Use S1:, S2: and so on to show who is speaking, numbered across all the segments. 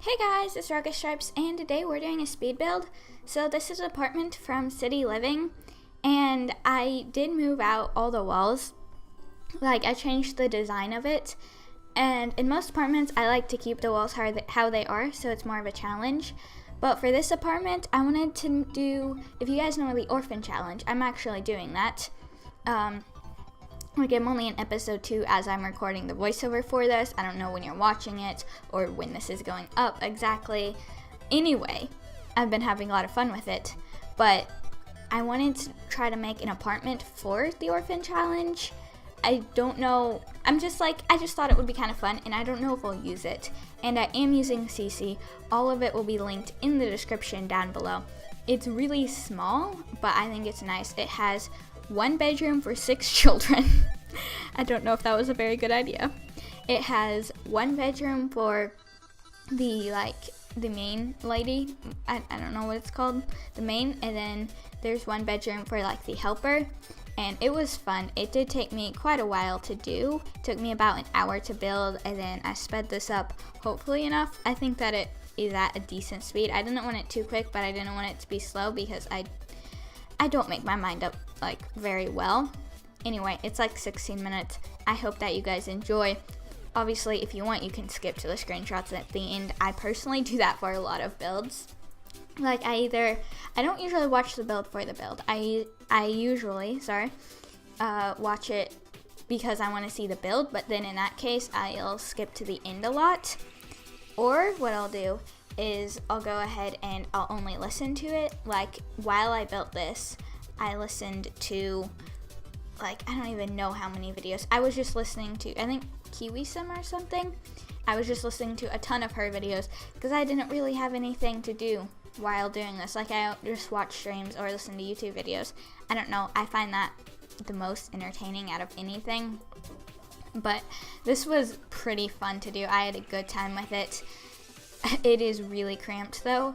S1: Hey guys, it's Rocket Stripes, and today we're doing a speed build. So this is an apartment from City Living, and I did move out all the walls. Like, I changed the design of it, and in most apartments, I like to keep the walls how they are, so it's more of a challenge. But for this apartment, I wanted to do, if you guys know the Orphan challenge, I'm actually doing that. I'm only in episode 2 as I'm recording the voiceover for this. I don't know when you're watching it or when this is going up exactly. Anyway, I've been having a lot of fun with it, but I wanted to try to make an apartment for the Orphan challenge. I don't know, I just thought it would be kind of fun, and I don't know if I'll use it. And I am using CC. All of it will be linked in the description down below. It's really small, but I think it's nice. It has one bedroom for 6 children. I don't know if that was a very good idea. It has one bedroom for the main lady. I don't know what it's called, the main, and then there's one bedroom for the helper. And it was fun. It did take me quite a while to do. It took me about an hour to build, and then I sped this up hopefully enough. I think that it is at a decent speed. I didn't want it too quick, but I didn't want it to be slow because I don't make my mind up very well. Anyway, it's 16 minutes. I hope that you guys enjoy. Obviously, if you want, you can skip to the screenshots at the end. I personally do that for a lot of builds. I don't usually watch the build for the build. I usually watch it because I want to see the build, but then in that case, I'll skip to the end a lot. Or what I'll do is I'll go ahead and I'll only listen to it. While I built this, I listened to I don't even know how many videos. I was just listening to, I think, Kiwi Sim or something. I was just listening to a ton of her videos because I didn't really have anything to do while doing this. I just watch streams or listen to YouTube videos. I don't know. I find that the most entertaining out of anything. But this was pretty fun to do. I had a good time with it. It is really cramped though.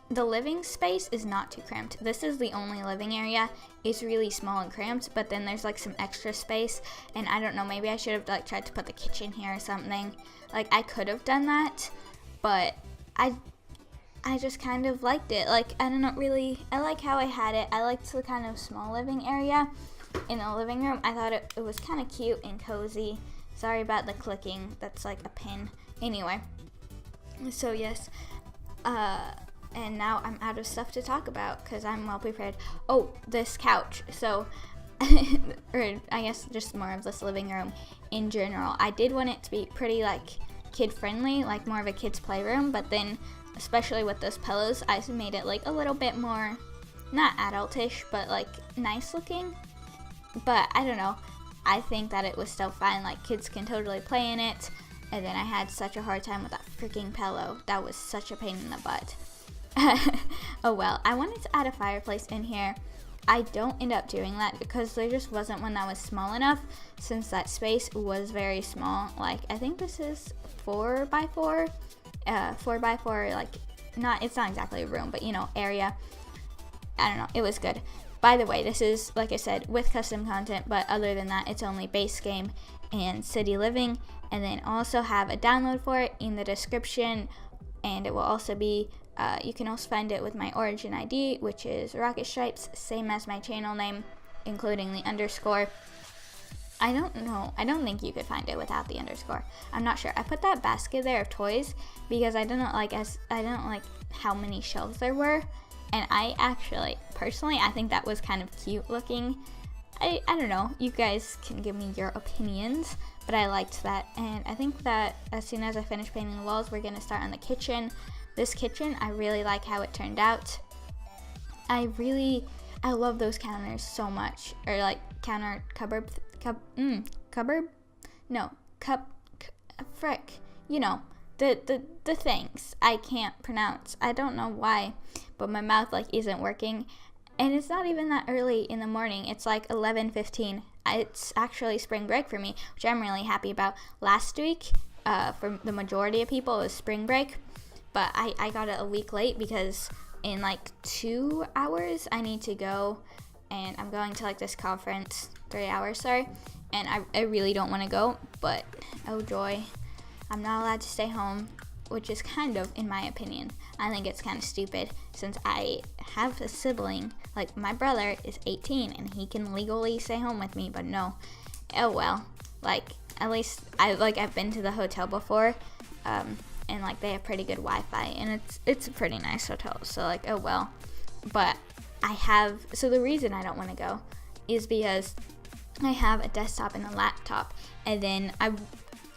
S1: The living space is not too cramped. This is the only living area. It's really small and cramped, but then there's some extra space, and I don't know, maybe I should have tried to put the kitchen here or something. I could have done that, but I just kind of liked it. I don't know, really, I like how I had it. I liked the kind of small living area in the living room. I thought it was kind of cute and cozy. Sorry about the clicking. That's a pin. Anyway, so yes, and now I'm out of stuff to talk about because I'm well prepared. Oh, this couch. So, or I guess just more of this living room in general. I did want it to be pretty kid friendly, more of a kid's playroom, but then especially with those pillows, I made it a little bit more, not adultish, but nice looking. But I don't know. I think that it was still fine. Kids can totally play in it. And then I had such a hard time with that freaking pillow. That was such a pain in the butt. Oh well, I wanted to add a fireplace in here. I don't end up doing that because there just wasn't one that was small enough, since that space was very small. I think this is 4x4, 4x4, it's not exactly a room, but area. I don't know, it was good. By the way, this is, like I said, with custom content, but other than that, it's only base game and City Living. And then also have a download for it in the description, and it will also be, you can also find it with my origin ID, which is Rocket Stripes, same as my channel name, including the underscore. I don't know, I don't think you could find it without the underscore. I'm not sure. I put that basket there of toys because I didn't like how many shelves there were, and I actually, personally, I think that was kind of cute looking. I don't know, you guys can give me your opinions, but I liked that. And I think that as soon as I finish painting the walls, we're going to start on the kitchen. This kitchen, I really like how it turned out. I love those counters so much. Or frick, the things I can't pronounce. I don't know why, but my mouth isn't working. And it's not even that early in the morning. It's 11:15. It's actually spring break for me, which I'm really happy about. Last week, for the majority of people, it was spring break. But I got it a week late because in 2 hours, I need to go. And I'm going to this conference, 3 hours, sorry. And I really don't want to go, but oh joy. I'm not allowed to stay home which is kind of, in my opinion, I think it's kind of stupid since I have a sibling. Like, my brother is 18 and he can legally stay home with me, but no. Oh well. Like, at least I've been to the hotel before, and like they have pretty good Wi-Fi, and it's a pretty nice hotel. So like, oh well. But so the reason I don't want to go is because I have a desktop and a laptop, and then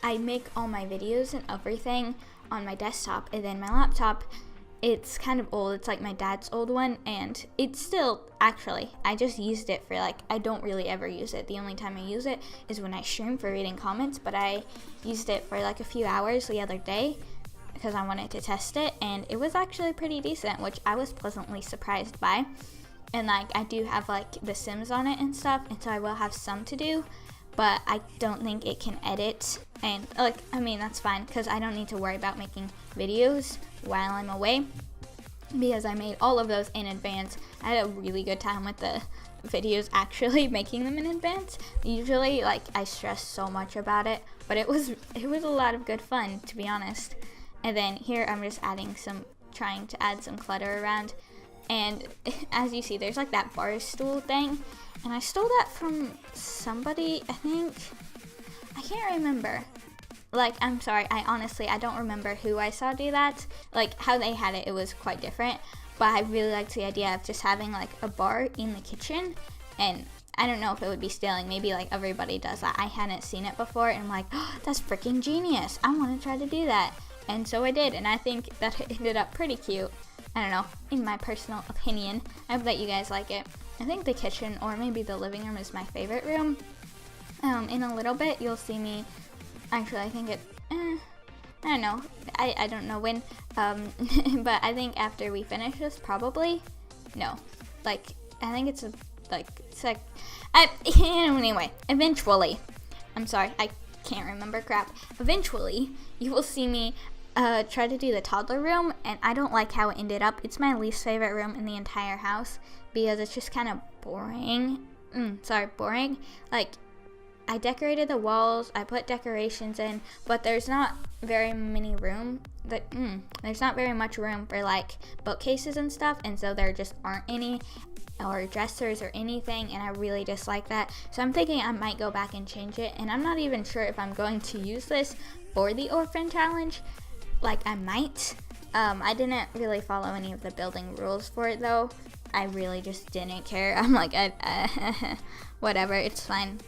S1: I make all my videos and everything on my desktop, and then my laptop, it's kind of old. It's like my dad's old one, and it's still, actually, I just used it for like, I don't really ever use it. The only time I use it is when I stream for reading comments, but I used it for like a few hours the other day because I wanted to test it, and it was actually pretty decent, which I was pleasantly surprised by. And like, I do have like The Sims on it and stuff, and so I will have some to do, but I don't think it can edit. And like, I mean, that's fine because I don't need to worry about making videos while I'm away because I made all of those in advance. I had a really good time with the videos, actually making them in advance. Usually, like, I stress so much about it, but it was a lot of good fun, to be honest. And then here I'm just trying to add some clutter around. And as you see, there's like that bar stool thing, and I stole that from somebody, I think. I can't remember. Like, I'm sorry, I don't remember who I saw do that. Like, how they had it was quite different, but I really liked the idea of just having like a bar in the kitchen, and I don't know if it would be stealing. Maybe like everybody does that. I hadn't seen it before, and I'm like, oh, that's freaking genius. I want to try to do that. And so I did, and I think that it ended up pretty cute. I don't know, in my personal opinion. I hope that you guys like it. I think the kitchen or maybe the living room is my favorite room. In a little bit, you'll see me, actually, I think I don't know, I don't know when, but I think after we finish this, probably, no, like, I think it's anyway, eventually, I'm sorry, I can't remember crap, eventually, you will see me try to do the toddler room, and I don't like how it ended up. It's my least favorite room in the entire house, because it's just kind of boring, boring, like, I decorated the walls, I put decorations in, but there's not very there's not very much room for like bookcases and stuff, and so there just aren't any, or dressers or anything, and I really dislike that. So I'm thinking I might go back and change it, and I'm not even sure if I'm going to use this for the Orphan challenge. Like, I might. I didn't really follow any of the building rules for it though. I really just didn't care. I'm like, whatever, it's fine.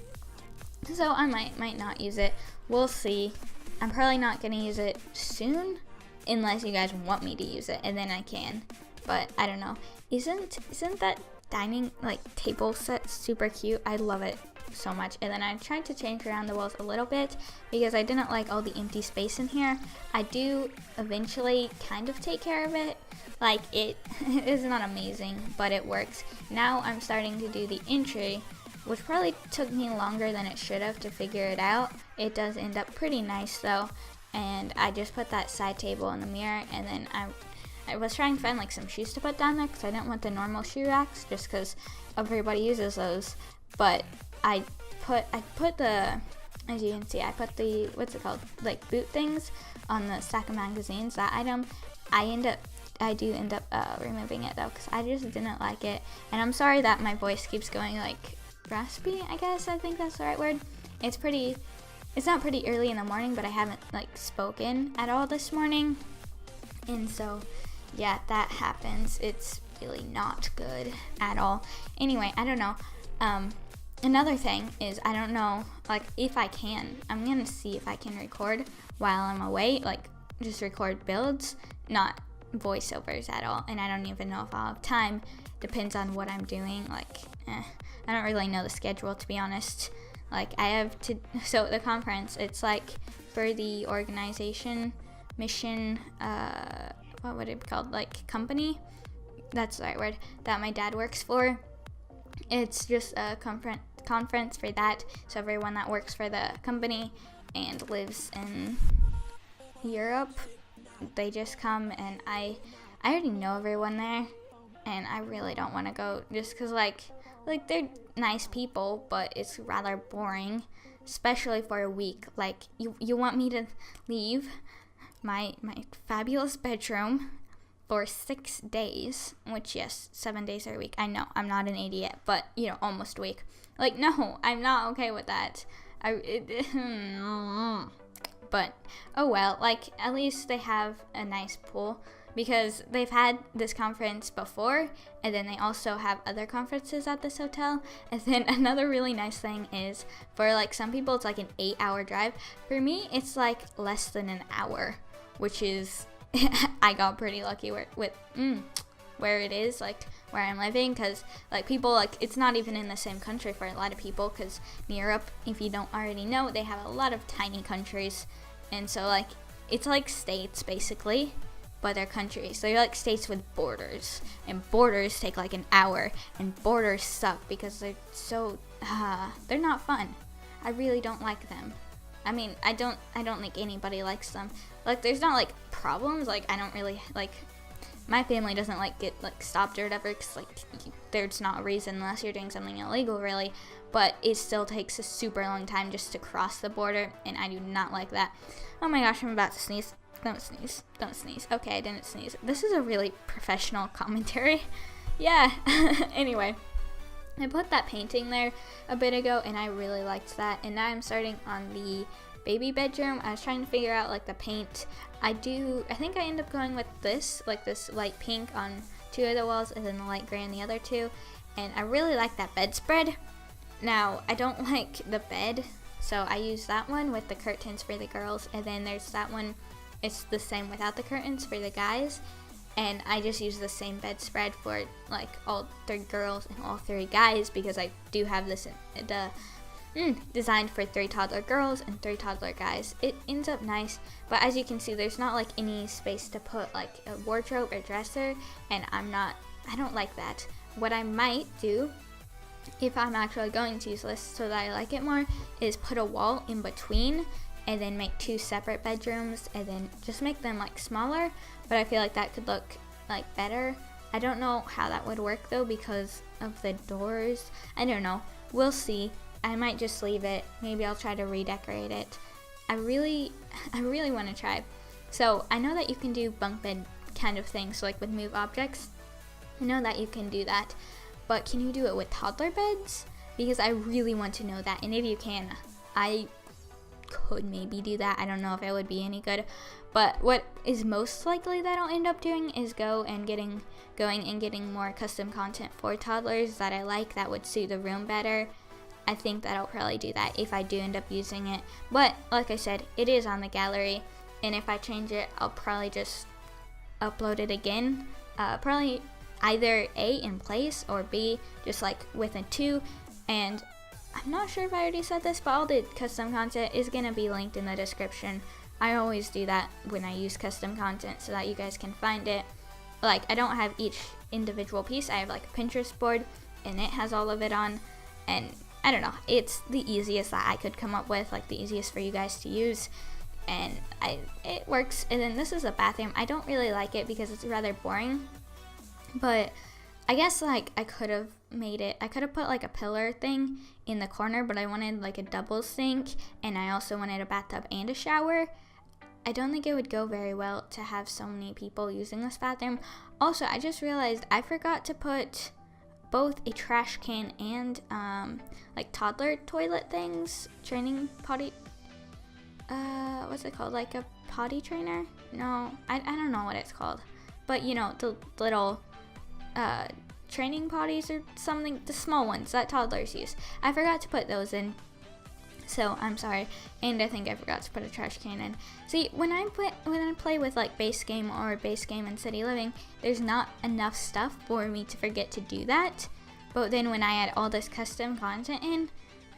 S1: So I might not use it. We'll see. I'm probably not gonna use it soon, unless you guys want me to use it, and then I can. But I don't know. Isn't that dining like table set super cute? I love it so much. And then I tried to change around the walls a little bit because I didn't like all the empty space in here. I do eventually kind of take care of it. Like, it is not amazing, but it works. Now I'm starting to do the entry, which probably took me longer than it should have to figure it out. It does end up pretty nice though, and I just put that side table in the mirror, and then I was trying to find like some shoes to put down there because I didn't want the normal shoe racks just because everybody uses those. But I put the, as you can see, I put the, what's it called, like boot things on the stack of magazines, that item. I do end up removing it though because I just didn't like it, and I'm sorry that my voice keeps going like raspy, I guess, I think that's the right word. It's not pretty early in the morning, but I haven't like spoken at all this morning, and so yeah, that happens. It's really not good at all. Anyway, I don't know. Another thing is, I don't know, like, if I can, I'm gonna see if I can record while I'm away, like just record builds, not voiceovers at all, and I don't even know if I'll have time. Depends on what I'm doing. Like, I don't really know the schedule, to be honest. Like, I have to, so the conference, it's like for the organization, mission, what would it be called, like company, that's the right word, that my dad works for. It's just a conference for that, so everyone that works for the company and lives in Europe, they just come, and I already know everyone there, and I really don't want to go just because like they're nice people, but it's rather boring, especially for a week. Like, you want me to leave my fabulous bedroom for 6 days, which, yes, 7 days a week. I know, I'm not an idiot, but, almost a week. Like, no, I'm not okay with that. But, oh well, like, at least they have a nice pool, because they've had this conference before, and then they also have other conferences at this hotel. And then another really nice thing is, for like some people it's like an 8-hour drive. For me, it's like less than an hour, which is I got pretty lucky where it is, like where I'm living, because like people, like, it's not even in the same country for a lot of people, because in Europe, if you don't already know, they have a lot of tiny countries, and so like it's like states basically, but they're countries. They're like states with borders, and borders take like an hour, and borders suck because they're so they're not fun. I really don't like them. I mean, I don't think anybody likes them. Like, there's not like problems, like I don't really like, my family doesn't like get like stopped or whatever, because like there's not a reason unless you're doing something illegal, really. But it still takes a super long time just to cross the border, and I do not like that. Oh my gosh, I'm about to sneeze. Don't sneeze. Don't sneeze. Okay, I didn't sneeze. This is a really professional commentary. Yeah. Anyway, I put that painting there a bit ago, and I really liked that. And now I'm starting on the baby bedroom. I was trying to figure out like the paint. I think I end up going with this, like this light pink on 2 of the walls, and then the light gray on the other 2. And I really like that bedspread. Now, I don't like the bed, so I use that one with the curtains for the girls, and then there's that one, it's the same without the curtains for the guys. And I just use the same bedspread for like all 3 girls and all 3 guys, because I do have this designed for 3 toddler girls and 3 toddler guys. It ends up nice, but as you can see, there's not like any space to put like a wardrobe or dresser, and I don't like that. What I might do, if I'm actually going to use this so that I like it more, is put a wall in between, and then make 2 separate bedrooms, and then just make them like smaller. But I feel like that could look like better. I don't know how that would work though, because of the doors. I don't know. We'll see. I might just leave it. Maybe I'll try to redecorate it. I really want to try. So I know that you can do bunk bed kind of things, so like with move objects. I know that you can do that, but can you do it with toddler beds? Because I really want to know that, and if you can, I could maybe do that. I don't know if it would be any good, but what is most likely that I'll end up doing is going and getting more custom content for toddlers that I like, that would suit the room better. I think that I'll probably do that if I do end up using it. But like I said, it is on the gallery, and if I change it, I'll probably just upload it again. Probably either A, in place, or B, just like with a 2. And I'm not sure if I already said this, but all the custom content is going to be linked in the description. I always do that when I use custom content so that you guys can find it. Like, I don't have each individual piece. I have like a Pinterest board, and it has all of it on. And I don't know, it's the easiest that I could come up with, like the easiest for you guys to use. And it works. And then this is a bathroom. I don't really like it because it's rather boring. But I guess like I could have put like a pillar thing in the corner, but I wanted like a double sink, and I also wanted a bathtub and a shower. I don't think it would go very well to have so many people using this bathroom. Also, I just realized I forgot to put both a trash can and like toddler toilet things, training potty, what's it called, like a potty trainer? No, I don't know what it's called, but you know, the little training potties or something, the small ones that toddlers use. I forgot to put those in, so I'm sorry. And I think I forgot to put a trash can in. See, when I play with like base game and city living, there's not enough stuff for me to forget to do that. But then when I add all this custom content in,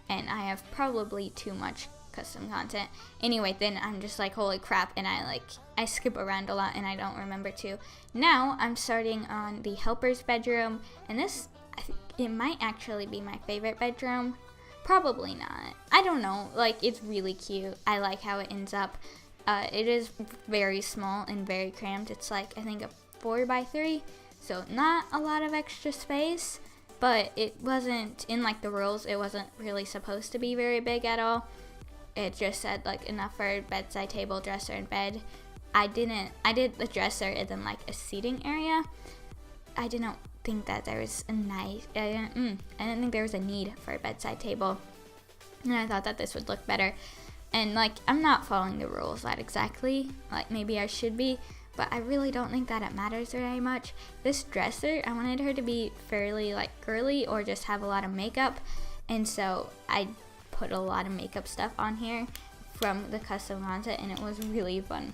S1: and I have probably too much custom content anyway, then I'm just like, holy crap, and I skip around a lot and I don't remember to. Now I'm starting on the helper's bedroom, and this, I think it might actually be my favorite bedroom. Probably not. I don't know. Like, it's really cute. I like how it ends up. It is very small and very cramped. It's like, I think a 4x3, so not a lot of extra space, but it wasn't, in like the rules, it wasn't really supposed to be very big at all. It just said like enough for a bedside table, dresser, and bed. I did the dresser and then like a seating area. I didn't think that there was a I didn't think there was a need for a bedside table, and I thought that this would look better. And like, I'm not following the rules that exactly, like maybe I should be, but I really don't think that it matters very much. This dresser, I wanted her to be fairly like girly or just have a lot of makeup, and so I put a lot of makeup stuff on here from the custom content, and it was really fun.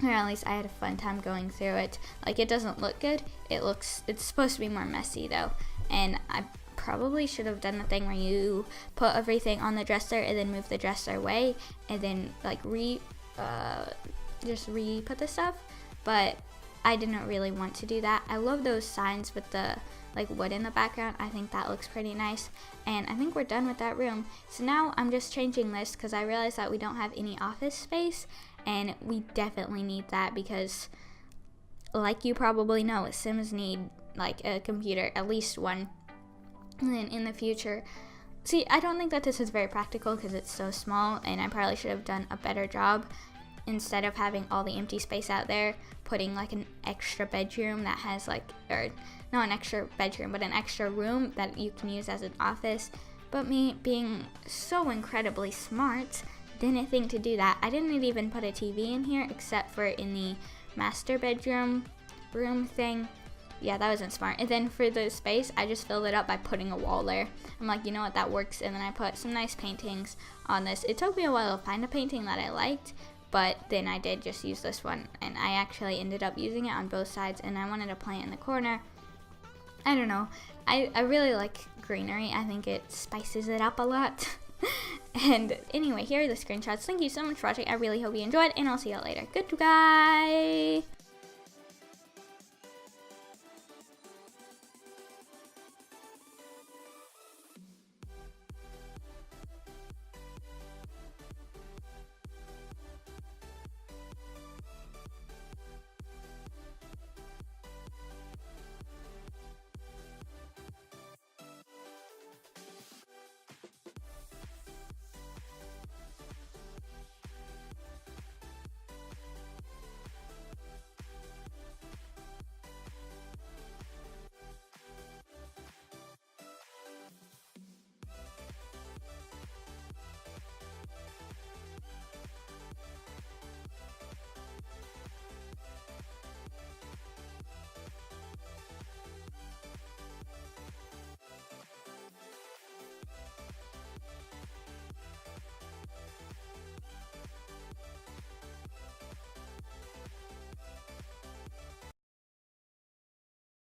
S1: Or at least I had a fun time going through it. Like, it doesn't look good. It's supposed to be more messy though, and I probably should have done the thing where you put everything on the dresser and then move the dresser away and then like just re-put the stuff, but I didn't really want to do that. I love those signs with the like wood in the background. I think that looks pretty nice, and I think we're done with that room. So now I'm just changing this because I realized that we don't have any office space, and we definitely need that because, like you probably know, Sims need like a computer, at least one. And then in the future, see, I don't think that this is very practical because it's so small, and I probably should have done a better job instead of having all the empty space out there, putting like an extra bedroom that has like, or not an extra bedroom, but an extra room that you can use as an office. But me being so incredibly smart, didn't think to do that. I didn't even put a TV in here except for in the master bedroom room thing. Yeah, that wasn't smart. And then for the space, I just filled it up by putting a wall there. I'm like, you know what, that works. And then I put some nice paintings on this. It took me a while to find a painting that I liked, but then I did just use this one, and I actually ended up using it on both sides, and I wanted to plant in the corner. I don't know. I really like greenery. I think it spices it up a lot. And anyway, here are the screenshots. Thank you so much for watching. I really hope you enjoyed, and I'll see you all later. Goodbye.